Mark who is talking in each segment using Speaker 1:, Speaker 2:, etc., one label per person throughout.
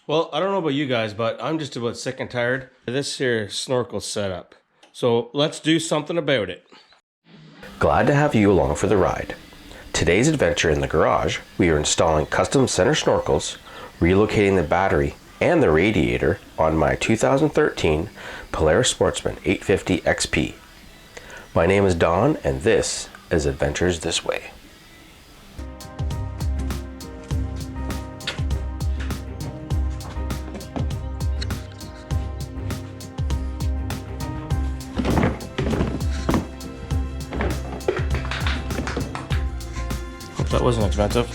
Speaker 1: Well, I don't know about you guys, but I'm just about sick and tired of this here snorkel setup. So let's do something about it.
Speaker 2: Glad to have you along for the ride. Today's adventure in the garage, we are installing custom center snorkels, relocating the battery and the radiator on my 2013 Polaris Sportsman 850 XP. My name is Don and this is Adventures This Way.
Speaker 1: Hope that wasn't expensive.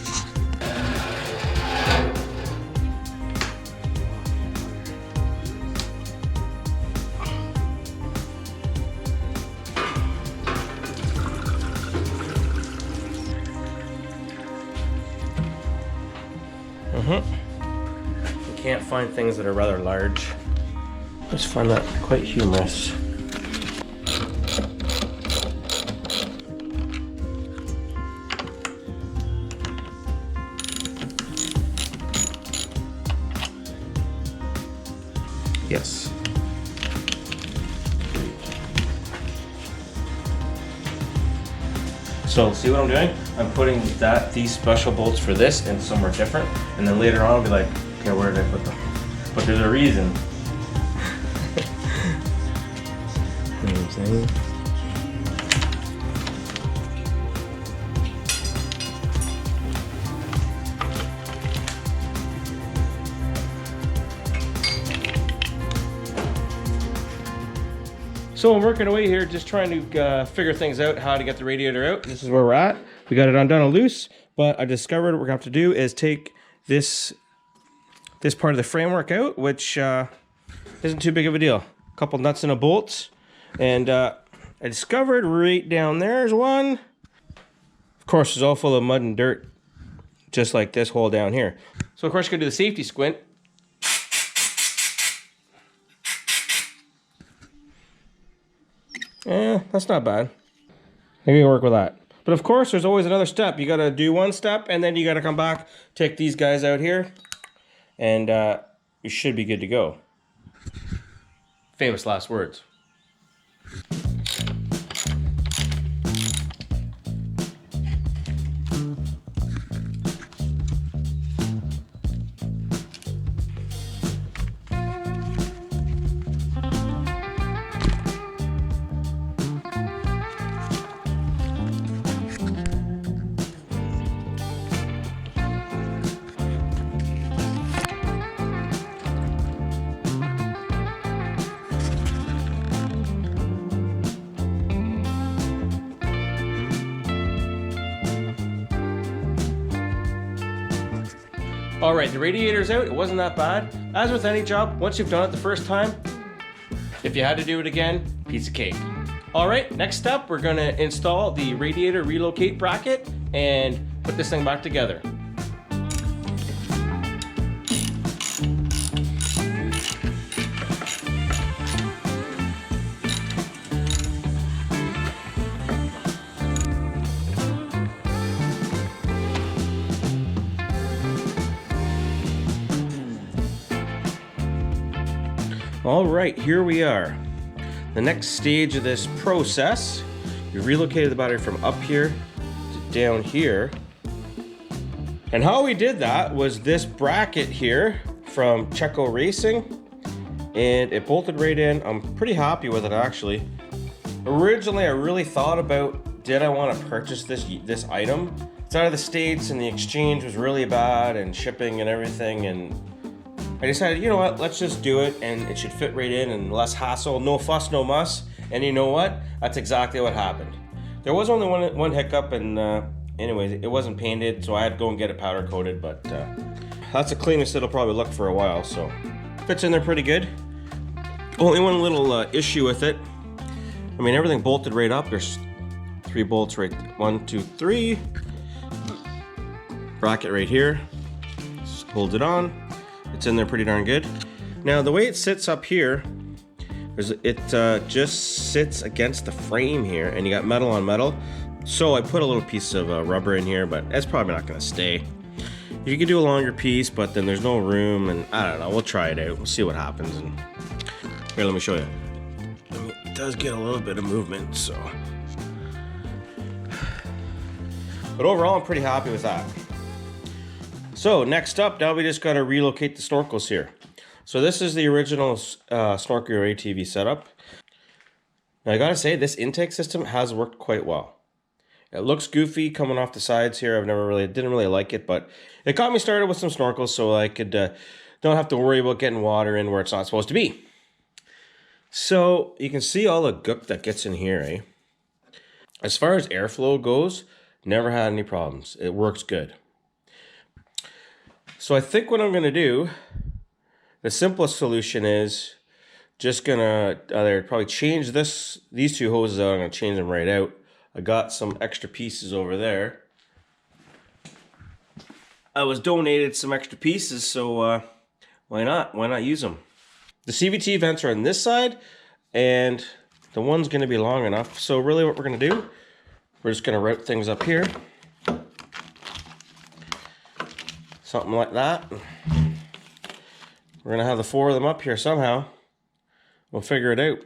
Speaker 1: You can't find things that are rather large. I just find that quite humorous. Yes. So see what I'm doing? I'm putting these special bolts for this in somewhere different, and then later on I'll be like, okay, where did I put them? But there's a reason. You know what I'm saying? So I'm working away here, just trying to figure things out, how to get the radiator out. This is where we're at. We got it undone and loose, but I discovered what we're gonna have to do is take this part of the framework out, which isn't too big of a deal. A couple nuts and a bolts, and I discovered right down there's one. Of course, it's all full of mud and dirt, just like this hole down here. So of course, you're gonna do the safety squint. That's not bad. Maybe we can work with that. But of course, there's always another step. You gotta do one step, and then you gotta come back, take these guys out here, and you should be good to go. Famous last words. All right, the radiator's out. It wasn't that bad. As with any job, once you've done it the first time, if you had to do it again, piece of cake. All right, next step, we're gonna install the radiator relocate bracket and put this thing back together. All right, here we are. The next stage of this process, we relocated the battery from up here to down here. And how we did that was this bracket here from Checo Racing, and it bolted right in. I'm pretty happy with it actually. Originally, I really thought about, did I want to purchase this item? It's out of the States and the exchange was really bad and shipping and everything, and I decided, you know what, let's just do it and it should fit right in and less hassle, no fuss, no muss. And you know what? That's exactly what happened. There was only one hiccup, and anyways, it wasn't painted, so I had to go and get it powder coated, but that's the cleanest it'll probably look for a while, so fits in there pretty good. Only one little issue with it. I mean, everything bolted right up. There's 3 bolts right, 1, 2, 3. Bracket right here. Just hold it on. It's in there pretty darn good. Now the way it sits up here is it just sits against the frame here, and you got metal on metal. So I put a little piece of rubber in here, but it's probably not gonna stay. You could do a longer piece, but then there's no room, and I don't know. We'll try it out. We'll see what happens. And here, let me show you. I mean, it does get a little bit of movement, so. But overall, I'm pretty happy with that. So next up, now we just got to relocate the snorkels here. So this is the original Snorkel ATV setup. Now I gotta say, this intake system has worked quite well. It looks goofy coming off the sides here. Didn't really like it, but it got me started with some snorkels so I could don't have to worry about getting water in where it's not supposed to be. So you can see all the gook that gets in here, eh? As far as airflow goes, never had any problems. It works good. So I think what I'm gonna do, the simplest solution is just gonna either probably change these two hoses out. I'm gonna change them right out. I got some extra pieces over there. I was donated some extra pieces, so why not? Why not use them? The CVT vents are on this side, and the one's gonna be long enough. So really what we're gonna do, we're just gonna route things up here. Something like that. We're gonna have the 4 of them up here somehow. We'll figure it out.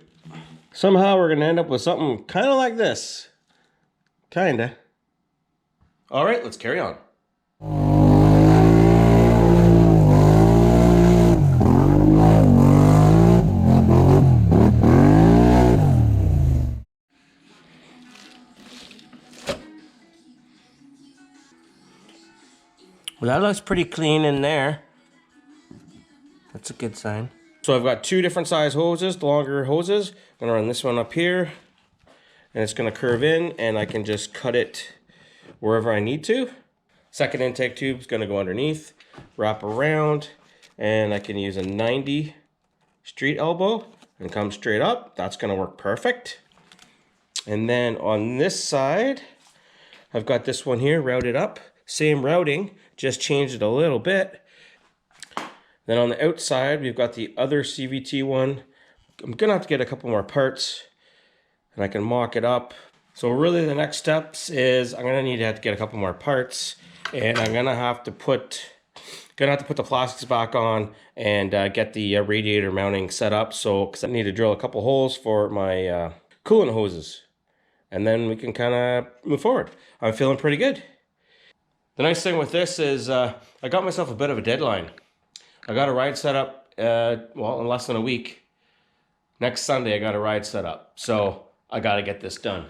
Speaker 1: Somehow we're gonna end up with something kind of like this. Kinda. All right, let's carry on. Well, that looks pretty clean in there. That's a good sign. So I've got 2 different size hoses, the longer hoses. I'm gonna run this one up here, and it's gonna curve in, and I can just cut it wherever I need to. Second intake tube is gonna go underneath, wrap around, and I can use a 90 street elbow and come straight up. That's gonna work perfect. And then on this side, I've got this one here routed up. Same routing, just changed it a little bit. Then on the outside, we've got the other CVT one. I'm gonna have to get a couple more parts and I can mock it up. So really the next steps is I'm gonna need to have to get a couple more parts, and I'm gonna have to put the plastics back on and get the radiator mounting set up. So, cause I need to drill a couple holes for my coolant hoses, and then we can kind of move forward. I'm feeling pretty good. The nice thing with this is I got myself a bit of a deadline. I got a ride set up, well, in less than a week. Next Sunday, I got a ride set up. So I got to get this done.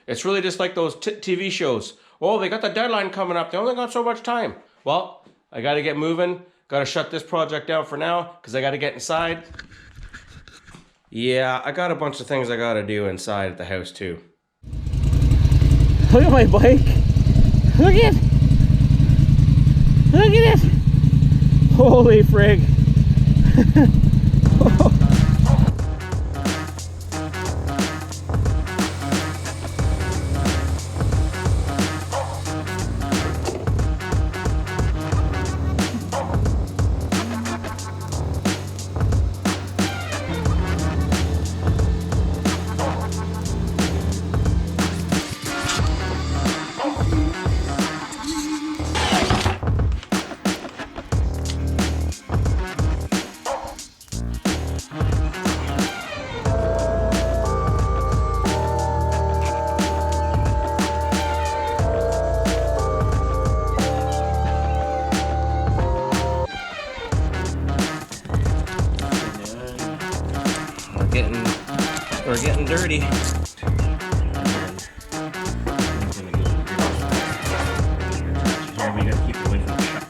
Speaker 1: It's really just like those TV shows. Oh, they got the deadline coming up. They only got so much time. Well, I got to get moving. Got to shut this project down for now because I got to get inside. Yeah, I got a bunch of things I got to do inside at the house too.
Speaker 3: Look at my bike. Look at it. Holy frig.
Speaker 1: We're getting dirty. We gotta keep it away from the shop.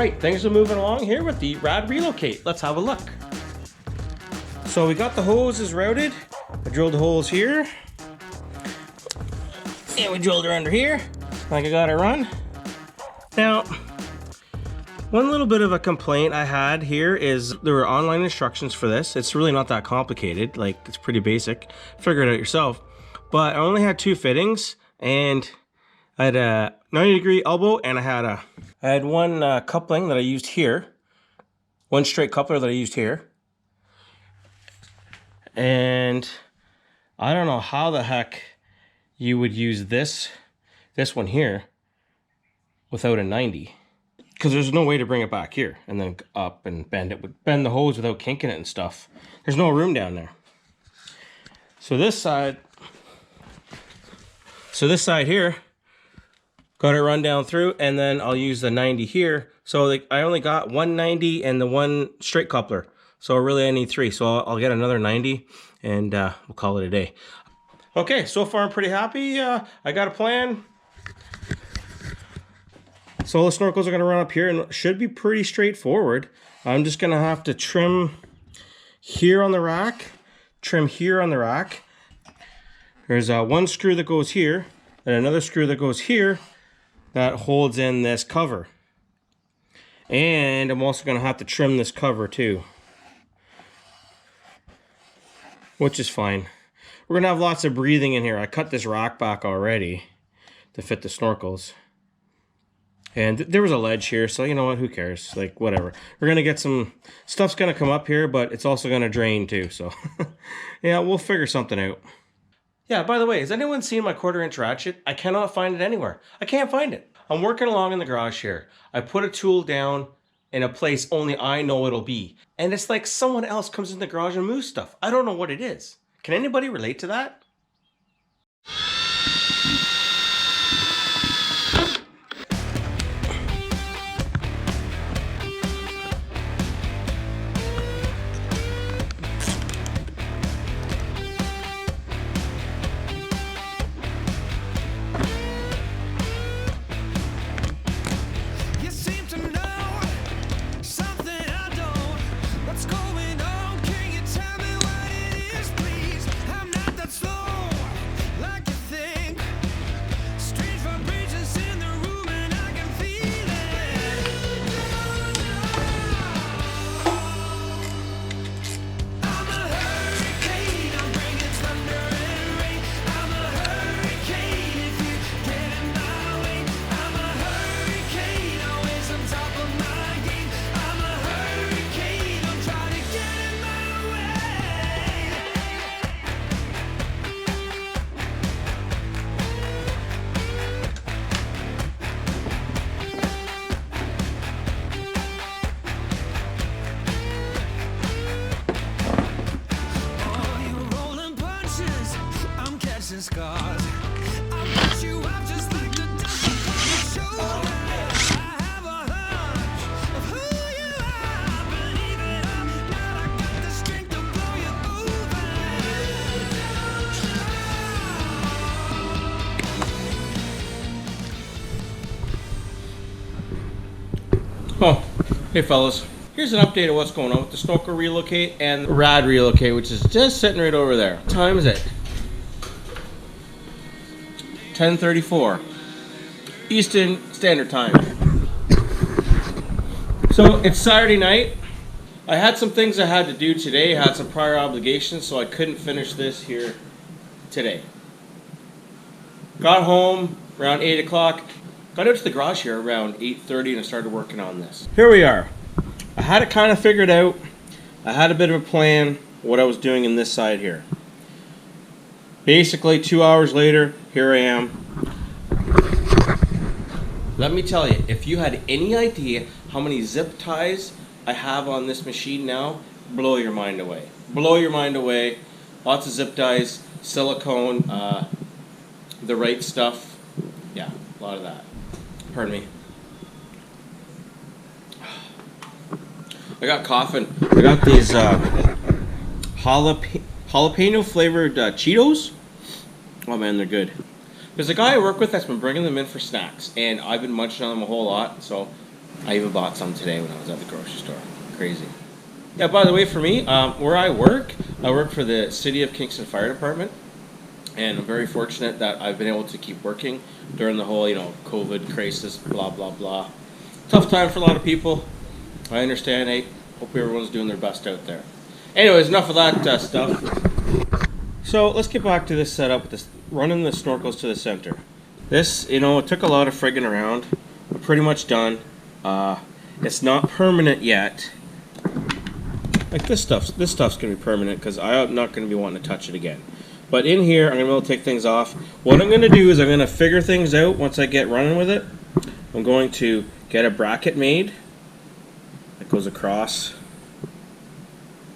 Speaker 1: right, things are moving along here with the Rad Relocate. Let's have a look. So we got the hoses routed. I drilled the holes here. And we drilled her under here. Like I got it run. Now, one little bit of a complaint I had here is there were online instructions for this. It's really not that complicated. Like, it's pretty basic. Figure it out yourself. But I only had 2 fittings, and I had a 90-degree elbow, and I had one coupling that I used here. One straight coupler that I used here. And I don't know how the heck you would use this one here without a 90. Because there's no way to bring it back here and then up and bend it. Would bend the hose without kinking it and stuff. There's no room down there. So this side here, got it run down through, and then I'll use the 90 here. So like, I only got 190 and the one straight coupler. So really I need 3. So I'll get another 90 and we'll call it a day. Okay, so far I'm pretty happy. I got a plan. So the snorkels are going to run up here and it should be pretty straightforward. I'm just going to have to trim here on the rack, trim here on the rack. There's one screw that goes here and another screw that goes here that holds in this cover. And I'm also going to have to trim this cover too, which is fine. We're going to have lots of breathing in here. I cut this rack back already to fit the snorkels. And there was a ledge here, so you know what, who cares? Like, whatever. We're going to get some... Stuff's going to come up here, but it's also going to drain too, so... yeah, we'll figure something out. Yeah, by the way, has anyone seen my 1/4-inch ratchet? I cannot find it anywhere. I can't find it. I'm working along in the garage here. I put a tool down in a place only I know it'll be. And it's like someone else comes in the garage and moves stuff. I don't know what it is. Can anybody relate to that?
Speaker 4: Scars. I'll put you up just like the dust upon your shoulder. I have a hunch of who you are. Believe it or not, I got the strength to blow you over.
Speaker 1: Oh, hey fellas. Here's an update of what's going on with the Snorkel Relocate and Rad Relocate, which is just sitting right over there. What time is it? 10:34 Eastern Standard Time. So it's Saturday night. I had some things I had to do today. I had some prior obligations, so I couldn't finish this here today. Got home around 8 o'clock. Got out to the garage here around 8:30 and I started working on this. Here we are. I had it kind of figured out. I had a bit of a plan what I was doing in this side here. Basically 2 hours later, here I am. Let me tell you, if you had any idea how many zip ties I have on this machine now, blow your mind away. Blow your mind away. Lots of zip ties, silicone, the right stuff. Yeah, a lot of that. Pardon me. I got coughing. I got these jalapeno flavored Cheetos. Oh man, they're good. There's a guy I work with that's been bringing them in for snacks, and I've been munching on them a whole lot, so I even bought some today when I was at the grocery store. Crazy. Yeah, by the way, for me, where I work for the City of Kingston Fire Department. And I'm very fortunate that I've been able to keep working during the whole, COVID crisis, blah, blah, blah. Tough time for a lot of people. I understand, hey. Hope everyone's doing their best out there. Anyways, enough of that stuff. So let's get back to this setup with this, running the snorkels to the center. This, it took a lot of friggin' around. We're pretty much done. It's not permanent yet. Like this stuff's gonna be permanent because I'm not gonna be wanting to touch it again. But in here, I'm gonna be able to take things off. What I'm gonna do is I'm gonna figure things out once I get running with it. I'm going to get a bracket made that goes across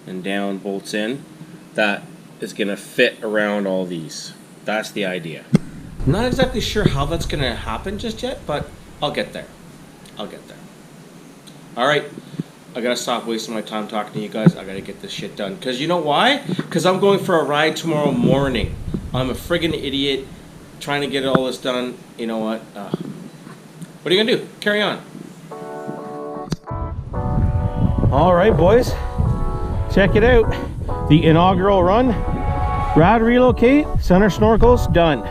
Speaker 1: and down, bolts in. That is gonna fit around all these. That's the idea. I'm not exactly sure how that's gonna happen just yet, but I'll get there. I'll get there. All right. I gotta stop wasting my time talking to you guys. I gotta get this shit done. Because you know why? Because I'm going for a ride tomorrow morning. I'm a friggin' idiot trying to get all this done. You know what? What are you gonna do? Carry on.
Speaker 3: All right, boys. Check it out. The inaugural run. Rad relocate, center snorkels, done.